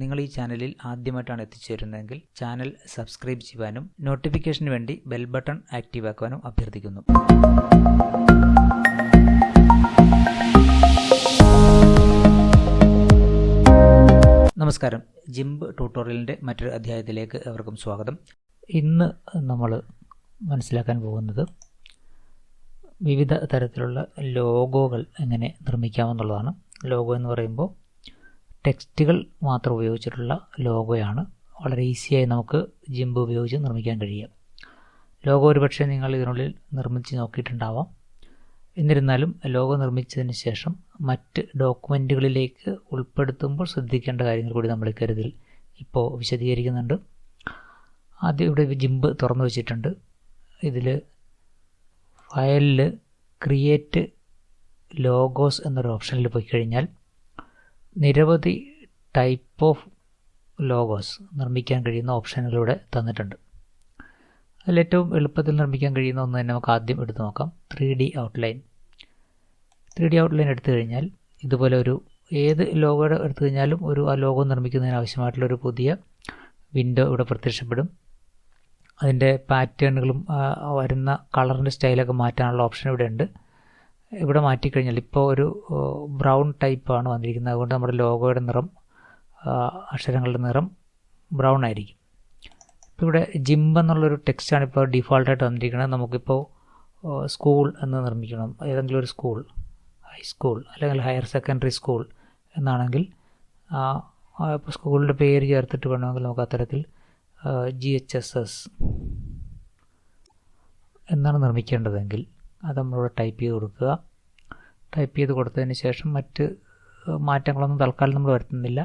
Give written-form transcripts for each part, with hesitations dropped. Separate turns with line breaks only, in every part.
നിങ്ങൾ ഈ ചാനലിൽ ആദ്യമായിട്ടാണ് എത്തിച്ചേരുന്നതെങ്കിൽ ചാനൽ സബ്സ്ക്രൈബ് ചെയ്യാനും നോട്ടിഫിക്കേഷന് വേണ്ടി ബെൽ ബട്ടൺ ആക്റ്റീവ് ആക്കാനും അഭ്യർത്ഥിക്കുന്നു. നമസ്കാരം, ജിംപ് ട്യൂട്ടോറിയലിൻ്റെ മറ്റൊരു അധ്യായത്തിലേക്ക് എവർക്കും സ്വാഗതം. ഇന്ന് നമ്മൾ മനസ്സിലാക്കാൻ പോകുന്നത് വിവിധ തരത്തിലുള്ള ലോഗോകൾ എങ്ങനെ നിർമ്മിക്കാമെന്നുള്ളതാണ്. ലോഗോ എന്ന് പറയുമ്പോൾ ടെക്സ്റ്റുകൾ മാത്രം ഉപയോഗിച്ചിട്ടുള്ള ലോഗോയാണ്. വളരെ ഈസിയായി നമുക്ക് ജിംപ് ഉപയോഗിച്ച് നിർമ്മിക്കാൻ കഴിയും. ലോഗോ ഒരുപക്ഷെ നിങ്ങൾ ഇതിനുള്ളിൽ നിർമ്മിച്ച് നോക്കിയിട്ടുണ്ടാവാം. എന്നിരുന്നാലും ലോഗോ നിർമ്മിച്ചതിന് ശേഷം മറ്റ് ഡോക്യുമെൻറ്റുകളിലേക്ക് ഉൾപ്പെടുത്തുമ്പോൾ ശ്രദ്ധിക്കേണ്ട കാര്യങ്ങൾ കൂടി നമ്മൾ ഇക്കരുതിൽ ഇപ്പോൾ വിശദീകരിക്കുന്നുണ്ട്. ആദ്യം ഇവിടെ ജിംപ് തുറന്നു വെച്ചിട്ടുണ്ട്. ഇതിൽ ഫയലിൽ ക്രിയേറ്റ് ലോഗോസ് എന്നൊരു ഓപ്ഷനിൽ പോയി കഴിഞ്ഞാൽ നിരവധി ടൈപ്പ് ഓഫ് ലോഗോസ് നിർമ്മിക്കാൻ കഴിയുന്ന ഓപ്ഷനുകളിലൂടെ തന്നിട്ടുണ്ട്. അതിലേറ്റവും എളുപ്പത്തിൽ നിർമ്മിക്കാൻ കഴിയുന്ന ഒന്ന് തന്നെ നമുക്ക് ആദ്യം എടുത്തു നോക്കാം. 3D outline. 3D ഔട്ട്ലൈൻ എടുത്തു കഴിഞ്ഞാൽ ഇതുപോലെ ഒരു ഏത് ലോഗോ എടുത്തു കഴിഞ്ഞാലും ആ ലോഗോ നിർമ്മിക്കുന്നതിന് ആവശ്യമായിട്ടുള്ളൊരു പുതിയ വിൻഡോ ഇവിടെ പ്രത്യക്ഷപ്പെടും. അതിൻ്റെ പാറ്റേണുകളും വരുന്ന കളറിൻ്റെ സ്റ്റൈലൊക്കെ മാറ്റാനുള്ള ഓപ്ഷൻ ഇവിടെ ഉണ്ട്. ഇവിടെ മാറ്റിക്കഴിഞ്ഞാൽ ഇപ്പോൾ ഒരു ബ്രൗൺ ടൈപ്പാണ് വന്നിരിക്കുന്നത്. അതുകൊണ്ട് നമ്മുടെ ലോഗോയുടെ നിറം, അക്ഷരങ്ങളുടെ നിറം ബ്രൗൺ ആയിരിക്കും. ഇപ്പോൾ ഇവിടെ ജിംപ് എന്നുള്ളൊരു ടെക്സ്റ്റാണ് ഇപ്പോൾ ഡിഫോൾട്ടായിട്ട് വന്നിരിക്കുന്നത്. നമുക്കിപ്പോൾ സ്കൂൾ എന്ന് നിർമ്മിക്കണം. ഏതെങ്കിലും ഒരു സ്കൂൾ, ഹൈസ്കൂൾ അല്ലെങ്കിൽ ഹയർ സെക്കൻഡറി സ്കൂൾ എന്നാണെങ്കിൽ ഇപ്പോൾ സ്കൂളിൻ്റെ പേര് ചേർത്തിട്ട് വേണമെങ്കിൽ നമുക്ക് അത്തരത്തിൽ GHSS എന്നാണ് നിർമ്മിക്കേണ്ടതെങ്കിൽ അത് നമ്മളിവിടെ ടൈപ്പ് ചെയ്ത് കൊടുക്കുക. ടൈപ്പ് ചെയ്ത് കൊടുത്തതിന് ശേഷം മറ്റ് മാറ്റങ്ങളൊന്നും തൽക്കാലം നമ്മൾ വരുത്തുന്നില്ല.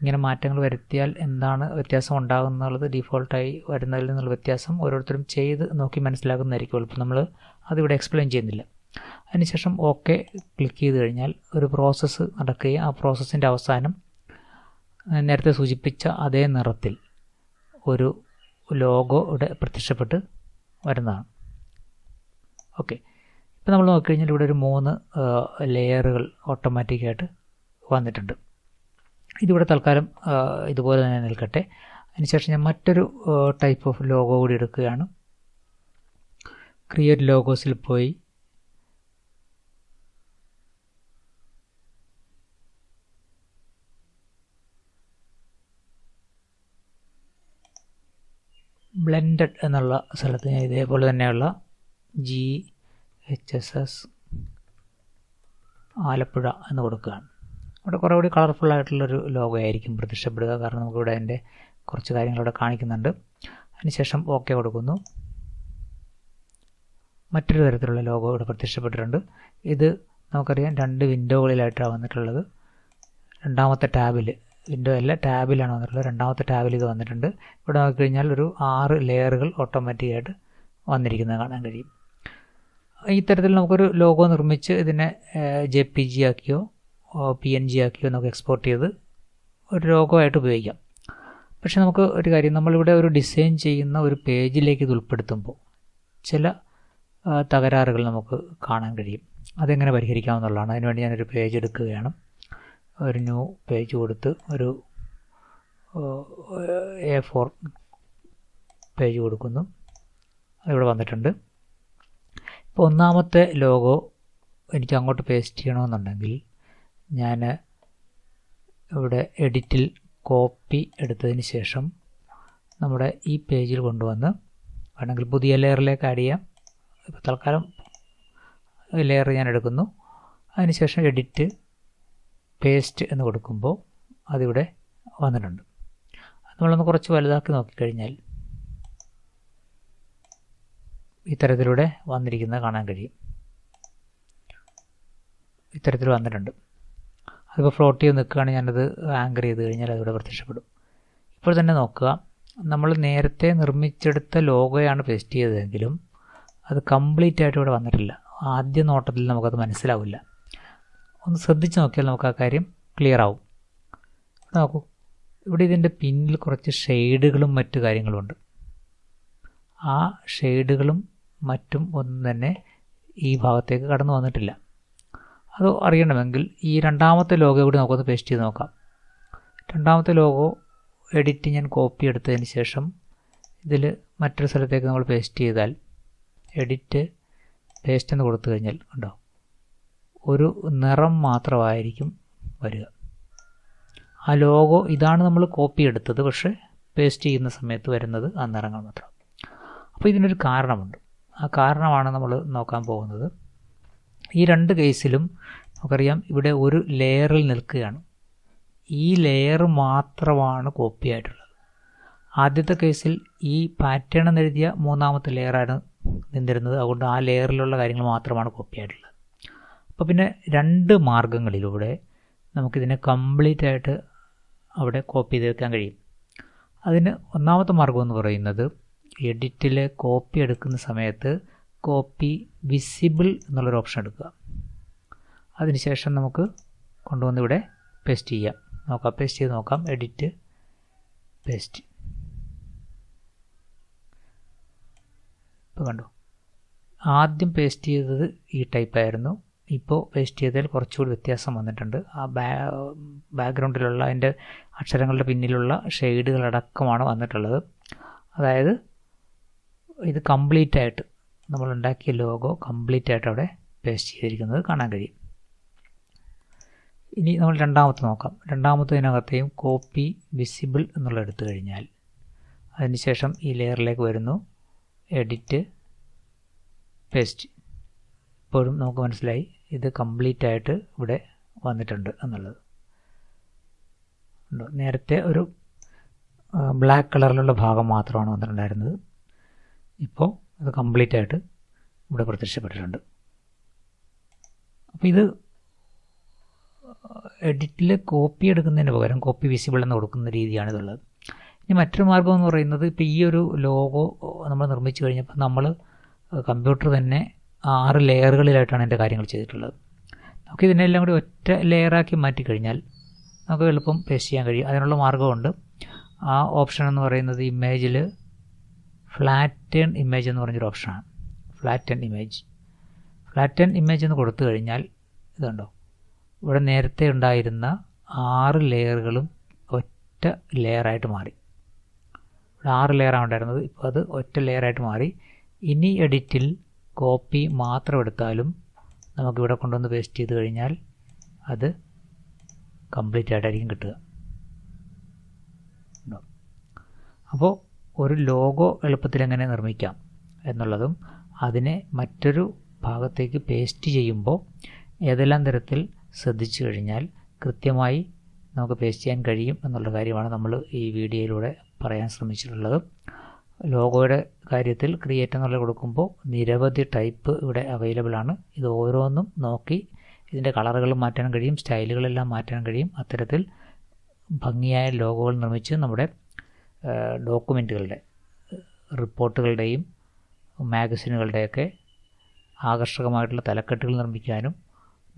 ഇങ്ങനെ മാറ്റങ്ങൾ വരുത്തിയാൽ എന്താണ് വ്യത്യാസം ഉണ്ടാകുന്നുള്ളത് ഡീഫോൾട്ടായി വരുന്നതിൽ നിന്നുള്ള വ്യത്യാസം ഓരോരുത്തരും ചെയ്ത് നോക്കി മനസ്സിലാക്കുന്നതായിരിക്കും. ഇപ്പോൾ നമ്മൾ അതിവിടെ എക്സ്പ്ലെയിൻ ചെയ്യുന്നില്ല. അതിനുശേഷം ഓക്കെ ക്ലിക്ക് ചെയ്ത് കഴിഞ്ഞാൽ ഒരു പ്രോസസ്സ് നടക്കുകയും ആ പ്രോസസ്സിൻ്റെ അവസാനം നേരത്തെ സൂചിപ്പിച്ച അതേ നിറത്തിൽ ഒരു ലോഗോ ഇവിടെ പ്രത്യക്ഷപ്പെട്ട് വരുന്നതാണ്. ഓക്കെ, ഇപ്പോൾ നമ്മൾ നോക്കിക്കഴിഞ്ഞാൽ ഇവിടെ ഒരു 3 ലെയറുകൾ ഓട്ടോമാറ്റിക്കായിട്ട് വന്നിട്ടുണ്ട്. ഇതിവിടെ തൽക്കാലം ഇതുപോലെ തന്നെ നിൽക്കട്ടെ. അതിനുശേഷം ഞാൻ മറ്റൊരു ടൈപ്പ് ഓഫ് ലോഗോ കൂടി എടുക്കുകയാണ്. ക്രിയേറ്റ് ലോഗോസിൽ പോയി ബ്ലെൻഡഡ് എന്നുള്ള സ്ഥലത്ത് ഞാൻ ഇതേപോലെ തന്നെയുള്ള GHSS ആലപ്പുഴ എന്ന് കൊടുക്കുകയാണ്. അവിടെ കുറേ കൂടി കളർഫുൾ ആയിട്ടുള്ളൊരു ലോഗോ ആയിരിക്കും പ്രത്യക്ഷപ്പെടുക. കാരണം നമുക്കിവിടെ അതിൻ്റെ കുറച്ച് കാര്യങ്ങളിവിടെ കാണിക്കുന്നുണ്ട്. അതിനുശേഷം ഓക്കെ കൊടുക്കുന്നു. മറ്റൊരു തരത്തിലുള്ള ലോഗോ ഇവിടെ പ്രത്യക്ഷപ്പെട്ടിട്ടുണ്ട്. ഇത് നമുക്കറിയാം 2 വിൻഡോകളിലായിട്ടാണ് വന്നിട്ടുള്ളത്. രണ്ടാമത്തെ ടാബിൽ, വിൻഡോ അല്ല ടാബിലാണ് വന്നിട്ടുള്ളത്. രണ്ടാമത്തെ ടാബിൽ ഇത് വന്നിട്ടുണ്ട്. ഇവിടെ നോക്കിക്കഴിഞ്ഞാൽ ഒരു 6 ലെയറുകൾ ഓട്ടോമാറ്റിക്കായിട്ട് വന്നിരിക്കുന്നത് കാണാൻ കഴിയും. ഈ തരത്തിൽ നമുക്കൊരു ലോഗോ നിർമ്മിച്ച് ഇതിനെ JPG ആക്കിയോ PNG ആക്കിയോ നമുക്ക് എക്സ്പോർട്ട് ചെയ്ത് ഒരു ലോഗോ ആയിട്ട് ഉപയോഗിക്കാം. പക്ഷേ നമുക്ക് ഒരു കാര്യം, നമ്മളിവിടെ ഒരു ഡിസൈൻ ചെയ്യുന്ന ഒരു പേജിലേക്ക് ഇത് ഉൾപ്പെടുത്തുമ്പോൾ ചില തകരാറുകൾ നമുക്ക് കാണാൻ കഴിയും. അതെങ്ങനെ പരിഹരിക്കാമെന്നുള്ളതാണ്. അതിനുവേണ്ടി ഞാനൊരു പേജ് എടുക്കുകയാണ്. ഒരു ന്യൂ പേജ് കൊടുത്ത് ഒരു A4 പേജ് കൊടുക്കുന്നു. അതിവിടെ വന്നിട്ടുണ്ട്. ഇപ്പോൾ ഒന്നാമത്തെ ലോഗോ എനിക്ക് അങ്ങോട്ട് പേസ്റ്റ് ചെയ്യണമെന്നുണ്ടെങ്കിൽ ഞാൻ ഇവിടെ എഡിറ്റിൽ കോപ്പി എടുത്തതിന് ശേഷം നമ്മുടെ ഈ പേജിൽ കൊണ്ടുവന്ന് വേണമെങ്കിൽ പുതിയ ലെയറിലേക്ക് ആഡ് ചെയ്യാം. ഇപ്പോൾ തൽക്കാലം ലെയർ ഞാൻ എടുക്കുന്നു. അതിനുശേഷം എഡിറ്റ് പേസ്റ്റ് എന്ന് കൊടുക്കുമ്പോൾ അതിവിടെ വന്നിട്ടുണ്ട്. നമ്മളൊന്ന് കുറച്ച് വലുതാക്കി നോക്കിക്കഴിഞ്ഞാൽ ഇത്തരത്തിലൂടെ വന്നിരിക്കുന്നത് കാണാൻ കഴിയും. ഇത്തരത്തിൽ വന്നിട്ടുണ്ട്. അതിപ്പോൾ ഫ്ലോട്ട് ചെയ്ത് നിൽക്കുകയാണ്. ഞാനത് ആങ്കർ ചെയ്ത് കഴിഞ്ഞാൽ അതിവിടെ പ്രത്യക്ഷപ്പെടും. ഇപ്പോൾ തന്നെ നോക്കുക, നമ്മൾ നേരത്തെ നിർമ്മിച്ചെടുത്ത ലോഗോയാണ് പേസ്റ്റ് ചെയ്തതെങ്കിലും അത് കംപ്ലീറ്റ് ആയിട്ട് ഇവിടെ വന്നിട്ടില്ല. ആദ്യ നോട്ടത്തിൽ നമുക്കത് മനസ്സിലാവില്ല. ഒന്ന് ശ്രദ്ധിച്ച് നോക്കിയാൽ നമുക്ക് ആ കാര്യം ക്ലിയർ ആവും. നോക്കൂ, ഇവിടെ ഇതിൻ്റെ പിന്നിൽ കുറച്ച് ഷെയ്ഡുകളും മറ്റു കാര്യങ്ങളുമുണ്ട്. ആ ഷെയ്ഡുകളും മറ്റും ഒന്നും തന്നെ ഈ ഭാഗത്തേക്ക് കടന്നു വന്നിട്ടില്ല. അത് അറിയണമെങ്കിൽ ഈ രണ്ടാമത്തെ ലോഗോ കൂടി നമുക്കൊന്ന് പേസ്റ്റ് ചെയ്ത് നോക്കാം. രണ്ടാമത്തെ ലോഗോ എഡിറ്റ് ഞാൻ കോപ്പി എടുത്തതിന് ശേഷം ഇതിൽ മറ്റൊരു സ്ഥലത്തേക്ക് നമ്മൾ പേസ്റ്റ് ചെയ്താൽ എഡിറ്റ് പേസ്റ്റ് എന്ന് കൊടുത്തു കഴിഞ്ഞാൽ ഉണ്ടോ ഒരു നിറം മാത്രമായിരിക്കും വരിക. ആ ലോഗോ ഇതാണ് നമ്മൾ കോപ്പി എടുത്തത്, പക്ഷേ പേസ്റ്റ് ചെയ്യുന്ന സമയത്ത് വരുന്നത് ആ നിറങ്ങൾ മാത്രം. അപ്പോൾ ഇതിനൊരു കാരണമുണ്ട്. ആ കാരണമാണ് നമ്മൾ നോക്കാൻ പോകുന്നത്. ഈ രണ്ട് കേസിലും നമുക്കറിയാം ഇവിടെ ഒരു ലെയറിൽ നിൽക്കുകയാണ്. ഈ ലെയർ മാത്രമാണ് കോപ്പി ആയിട്ടുള്ളത്. ആദ്യത്തെ കേസിൽ ഈ പാറ്റേൺ എന്നെഴുതിയ മൂന്നാമത്തെ ലെയറാണ് നിന്നിരുന്നത്. അതുകൊണ്ട് ആ ലെയറിലുള്ള കാര്യങ്ങൾ മാത്രമാണ് കോപ്പി ആയിട്ടുള്ളത്. അപ്പോൾ പിന്നെ രണ്ട് മാർഗങ്ങളിലൂടെ നമുക്കിതിനെ കംപ്ലീറ്റ് ആയിട്ട് അവിടെ കോപ്പി ചെയ്ത് വെക്കാൻ കഴിയും. അതിന് ഒന്നാമത്തെ മാർഗം എന്ന് പറയുന്നത് എഡിറ്റിൽ കോപ്പി എടുക്കുന്ന സമയത്ത് കോപ്പി വിസിബിൾ എന്നുള്ളൊരു ഓപ്ഷൻ എടുക്കുക. അതിനുശേഷം നമുക്ക് കൊണ്ടുവന്ന് ഇവിടെ പേസ്റ്റ് ചെയ്യാം. നോക്കാം, പേസ്റ്റ് ചെയ്ത് നോക്കാം. Edit paste. ഇപ്പോൾ കണ്ടു, ആദ്യം പേസ്റ്റ് ചെയ്തത് ഈ ടൈപ്പായിരുന്നു. ഇപ്പോൾ പേസ്റ്റ് ചെയ്തതിൽ കുറച്ചുകൂടി വ്യത്യാസം വന്നിട്ടുണ്ട്. ആ ബാക്ക്ഗ്രൗണ്ടിലുള്ള അതിൻ്റെ അക്ഷരങ്ങളുടെ പിന്നിലുള്ള ഷെയ്ഡുകളടക്കമാണ് വന്നിട്ടുള്ളത്. അതായത് ഇത് കംപ്ലീറ്റ് ആയിട്ട് നമ്മളുണ്ടാക്കിയ ലോഗോ കംപ്ലീറ്റ് ആയിട്ട് അവിടെ പേസ്റ്റ് ചെയ്തിരിക്കുന്നത് കാണാൻ കഴിയും. ഇനി നമ്മൾ രണ്ടാമത്തെ നോക്കാം. രണ്ടാമത്തതിനകത്തെയും കോപ്പി വിസിബിൾ എന്നുള്ള എടുത്തു കഴിഞ്ഞാൽ അതിനുശേഷം ഈ ലെയറിലേക്ക് വരുന്നു, എഡിറ്റ് പേസ്റ്റ്. ഇപ്പോഴും നമുക്ക് മനസ്സിലായി ഇത് കംപ്ലീറ്റ് ആയിട്ട് ഇവിടെ വന്നിട്ടുണ്ട് എന്നുള്ളത്. നേരത്തെ ഒരു ബ്ലാക്ക് കളറിലുള്ള ഭാഗം മാത്രമാണ് വന്നിട്ടുണ്ടായിരുന്നത്. ഇപ്പോൾ അത് കംപ്ലീറ്റ് ആയിട്ട് ഇവിടെ പ്രത്യക്ഷപ്പെട്ടിട്ടുണ്ട്. അപ്പോൾ ഇത് എഡിറ്റിൽ കോപ്പി എടുക്കുന്നതിന് പകരം കോപ്പി വിസിബിൾ എന്ന് കൊടുക്കുന്ന രീതിയാണ് ഇതുള്ളത്. ഇനി മറ്റൊരു മാർഗം എന്ന് പറയുന്നത്, ഇപ്പോൾ ഈ ഒരു ലോഗോ നമ്മൾ നിർമ്മിച്ചു കഴിഞ്ഞപ്പോൾ നമ്മൾ കമ്പ്യൂട്ടർ തന്നെ 6 ലെയറുകളിലായിട്ടാണ് എൻ്റെ കാര്യങ്ങൾ ചെയ്തിട്ടുള്ളത്. നമുക്ക് ഇതിനെല്ലാം കൂടി ഒറ്റ ലെയറാക്കി മാറ്റിക്കഴിഞ്ഞാൽ നമുക്ക് എളുപ്പം പേസ്റ്റ് ചെയ്യാൻ കഴിയും. അതിനുള്ള മാർഗ്ഗമുണ്ട്. ആ ഓപ്ഷൻ എന്ന് പറയുന്നത് ഇമേജിൽ ഫ്ലാറ്റേൺ ഇമേജ് എന്ന് പറഞ്ഞൊരു ഓപ്ഷനാണ്. ഫ്ലാറ്റേൺ ഇമേജ് എന്ന് കൊടുത്തു കഴിഞ്ഞാൽ ഇതുണ്ടോ, ഇവിടെ നേരത്തെ ഉണ്ടായിരുന്ന 6 ലെയറുകളും ഒറ്റ ലെയറായിട്ട് മാറി. ഇവിടെ 6 ലെയറാണ് ഉണ്ടായിരുന്നത്, ഇപ്പോൾ അത് ഒറ്റ ലെയറായിട്ട് മാറി. ഇനി എഡിറ്റിൽ കോപ്പി മാത്രം എടുത്താലും നമുക്കിവിടെ കൊണ്ടുവന്ന് പേസ്റ്റ് ചെയ്ത് കഴിഞ്ഞാൽ അത് കംപ്ലീറ്റ് ആയിട്ടായിരിക്കും കിട്ടുക. അപ്പോൾ ഒരു ലോഗോ എളുപ്പത്തിൽ എങ്ങനെ നിർമ്മിക്കാം എന്നുള്ളതും അതിനെ മറ്റൊരു ഭാഗത്തേക്ക് പേസ്റ്റ് ചെയ്യുമ്പോൾ ഏതെല്ലാം തരത്തിൽ ശ്രദ്ധിച്ചു കഴിഞ്ഞാൽ കൃത്യമായി നമുക്ക് പേസ്റ്റ് ചെയ്യാൻ കഴിയും എന്നുള്ള കാര്യമാണ് നമ്മൾ ഈ വീഡിയോയിലൂടെ പറയാൻ ശ്രമിച്ചിട്ടുള്ളത്. ലോഗോയുടെ കാര്യത്തിൽ ക്രിയേറ്റ് എന്നുള്ള കൊടുക്കുമ്പോൾ നിരവധി ടൈപ്പ് ഇവിടെ അവൈലബിൾ ആണ്. ഇത് ഓരോന്നും നോക്കി ഇതിൻ്റെ കളറുകൾ മാറ്റാൻ കഴിയും, സ്റ്റൈലുകളെല്ലാം മാറ്റാൻ കഴിയും. അത്തരത്തിൽ ഭംഗിയായ ലോഗോകൾ നിർമ്മിച്ച് നമ്മുടെ ഡോക്യുമെൻറ്റുകളുടെ, റിപ്പോർട്ടുകളുടെയും മാഗസിനുകളുടെയൊക്കെ ആകർഷകമായിട്ടുള്ള തലക്കെട്ടുകൾ നിർമ്മിക്കാനും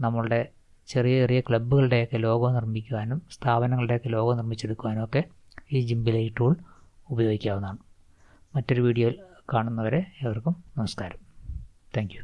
നമ്മളുടെ ചെറിയ ചെറിയ ക്ലബ്ബുകളുടെയൊക്കെ ലോഗോ നിർമ്മിക്കുവാനും സ്ഥാപനങ്ങളുടെയൊക്കെ ലോഗോ നിർമ്മിച്ചെടുക്കുവാനും ഒക്കെ ഈ ജിംപിലെ ഈ ടൂൾ ഉപയോഗിക്കാവുന്നതാണ്. മറ്റൊരു വീഡിയോയിൽ കാണുന്നവരെ ഏവർക്കും നമസ്കാരം. Thank you.